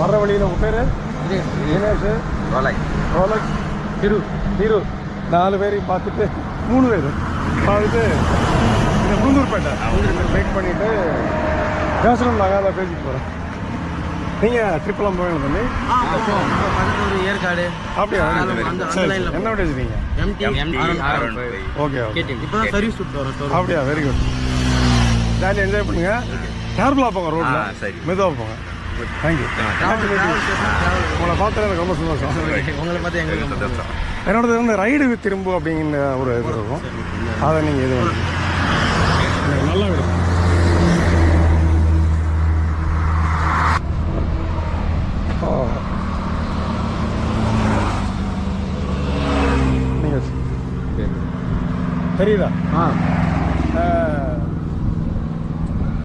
வர்ற வழியில் உங்கள் பேர் தினேஷ், ரோலக்ஸ், திரு 4 பேரையும் பார்த்துட்டு 3 பேர் பார்த்துட்டு இந்த முருங்கூர்பேட்டை வெயிட் பண்ணிவிட்டு பேசணும். நாங்கள் அதை பேசிட்டு போகிறோம். நீங்கள் ட்ரிப்லாம் போகணும் தம்பி? ஏற்காடு அப்படியா? சரி, என்ன வண்டி வச்சுருக்கீங்க? Okay okay. இப்போ தான் சர்வீஸ் விட்டு வரோம். அப்படியா? Very good. ஜாலியாக என்ஜாய் பண்ணுங்க. கேர்ஃபுல்லாக போங்க, ரோட்டில் மெதுவாக போங்க. தேங்க்யூ. உங்களை பார்த்தா எனக்கு ரொம்ப சந்தோஷம். உங்களை பார்த்து எங்களுக்கு என்னோடது வந்து ரைடு திரும்ப அப்படிங்கிற ஒரு இது இருக்கும். அதை நீங்கள் இது நல்லா விடும். நீங்கள் தெரியுதா?